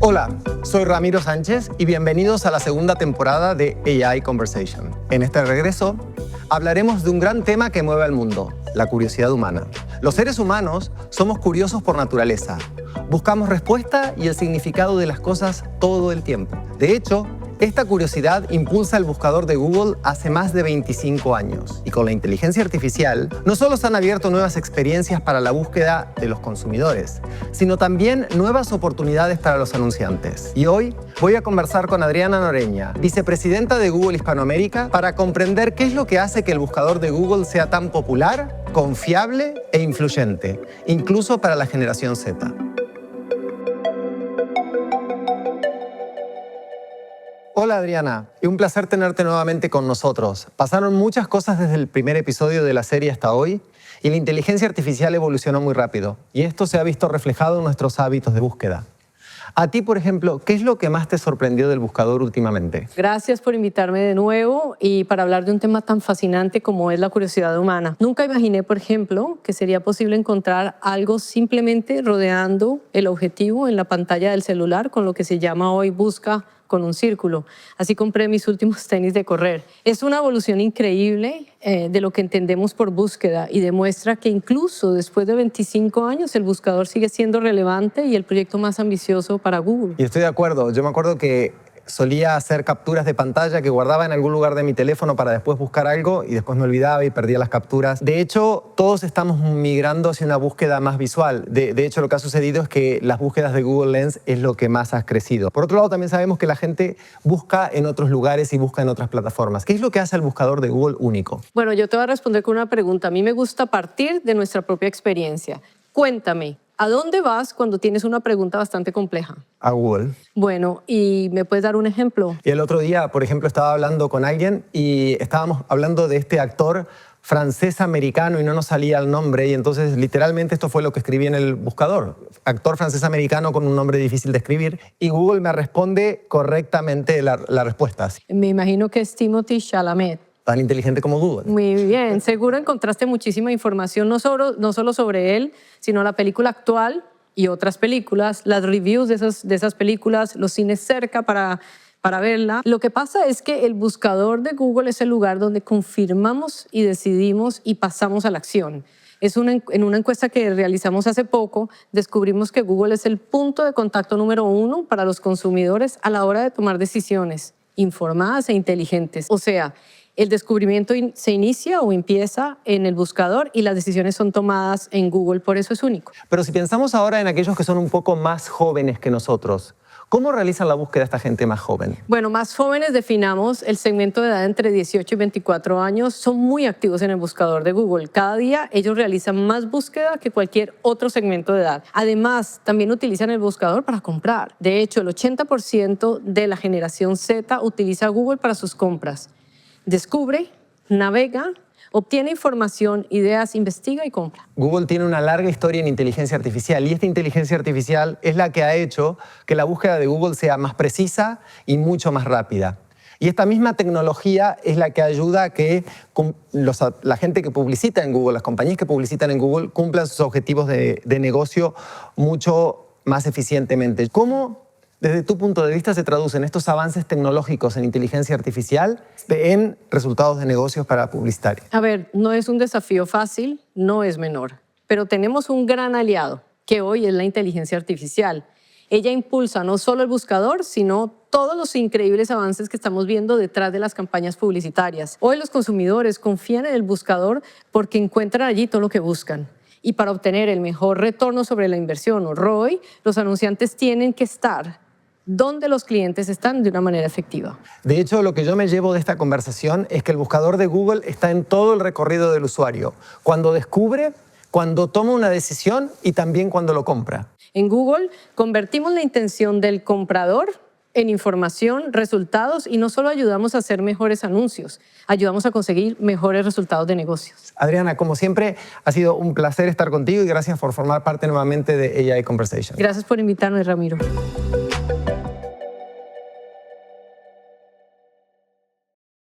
Hola, soy Ramiro Sánchez y bienvenidos a la segunda temporada de AI Conversation. En este regreso hablaremos de un gran tema que mueve al mundo, la curiosidad humana. Los seres humanos somos curiosos por naturaleza. Buscamos respuesta y el significado de las cosas todo el tiempo. De hecho, esta curiosidad impulsa el buscador de Google hace más de 25 años. Y con la inteligencia artificial, no solo se han abierto nuevas experiencias para la búsqueda de los consumidores, sino también nuevas oportunidades para los anunciantes. Y hoy voy a conversar con Adriana Noreña, vicepresidenta de Google Hispanoamérica, para comprender qué es lo que hace que el buscador de Google sea tan popular, confiable e influyente, incluso para la generación Z. Hola Adriana, es un placer tenerte nuevamente con nosotros. Pasaron muchas cosas desde el primer episodio de la serie hasta hoy y la inteligencia artificial evolucionó muy rápido y esto se ha visto reflejado en nuestros hábitos de búsqueda. A ti, por ejemplo, ¿qué es lo que más te sorprendió del buscador últimamente? Gracias por invitarme de nuevo y para hablar de un tema tan fascinante como es la curiosidad humana. Nunca imaginé, por ejemplo, que sería posible encontrar algo simplemente rodeando el objetivo en la pantalla del celular con lo que se llama hoy busca con un círculo. Así compré mis últimos tenis de correr. Es una evolución increíble de lo que entendemos por búsqueda y demuestra que incluso después de 25 años el buscador sigue siendo relevante y el proyecto más ambicioso para Google. Y estoy de acuerdo. Yo me acuerdo que solía hacer capturas de pantalla que guardaba en algún lugar de mi teléfono para después buscar algo y después me olvidaba y perdía las capturas. De hecho, todos estamos migrando hacia una búsqueda más visual. De hecho, lo que ha sucedido es que las búsquedas de Google Lens es lo que más ha crecido. Por otro lado, también sabemos que la gente busca en otros lugares y busca en otras plataformas. ¿Qué es lo que hace al buscador de Google único? Bueno, yo te voy a responder con una pregunta. A mí me gusta partir de nuestra propia experiencia. Cuéntame, ¿a dónde vas cuando tienes una pregunta bastante compleja? A Google. Bueno, ¿y me puedes dar un ejemplo? Y el otro día, por ejemplo, estaba hablando con alguien y estábamos hablando de este actor francés-americano y no nos salía el nombre y entonces literalmente esto fue lo que escribí en el buscador. Actor francés-americano con un nombre difícil de escribir y Google me responde correctamente la respuesta. Me imagino que es Timothée Chalamet. Tan inteligente como Google. Muy bien, seguro encontraste muchísima información, no solo sobre él, sino la película actual y otras películas, las reviews de esas películas, los cines cerca para verla. Lo que pasa es que el buscador de Google es el lugar donde confirmamos y decidimos y pasamos a la acción. En una encuesta que realizamos hace poco, descubrimos que Google es el punto de contacto número 1 para los consumidores a la hora de tomar decisiones informadas e inteligentes. O sea, el descubrimiento se inicia o empieza en el buscador y las decisiones son tomadas en Google, por eso es único. Pero si pensamos ahora en aquellos que son un poco más jóvenes que nosotros, ¿cómo realizan la búsqueda esta gente más joven? Bueno, más jóvenes definamos el segmento de edad entre 18 y 24 años, son muy activos en el buscador de Google. Cada día ellos realizan más búsqueda que cualquier otro segmento de edad. Además, también utilizan el buscador para comprar. De hecho, el 80% de la generación Z utiliza Google para sus compras. Descubre, navega, obtiene información, ideas, investiga y compra. Google tiene una larga historia en inteligencia artificial y esta inteligencia artificial es la que ha hecho que la búsqueda de Google sea más precisa y mucho más rápida. Y esta misma tecnología es la que ayuda a que la gente que publicita en Google, las compañías que publicitan en Google, cumplan sus objetivos de negocio mucho más eficientemente. ¿Cómo, desde tu punto de vista, se traducen estos avances tecnológicos en inteligencia artificial en resultados de negocios para publicitarios? A ver, no es un desafío fácil, no es menor, pero tenemos un gran aliado, que hoy es la inteligencia artificial. Ella impulsa no solo el buscador, sino todos los increíbles avances que estamos viendo detrás de las campañas publicitarias. Hoy los consumidores confían en el buscador porque encuentran allí todo lo que buscan. Y para obtener el mejor retorno sobre la inversión o ROI, los anunciantes tienen que estar donde los clientes están de una manera efectiva. De hecho, lo que yo me llevo de esta conversación es que el buscador de Google está en todo el recorrido del usuario. Cuando descubre, cuando toma una decisión y también cuando lo compra. En Google convertimos la intención del comprador en información, resultados y no solo ayudamos a hacer mejores anuncios, ayudamos a conseguir mejores resultados de negocios. Adriana, como siempre, ha sido un placer estar contigo y gracias por formar parte nuevamente de AI Conversation. Gracias por invitarme, Ramiro.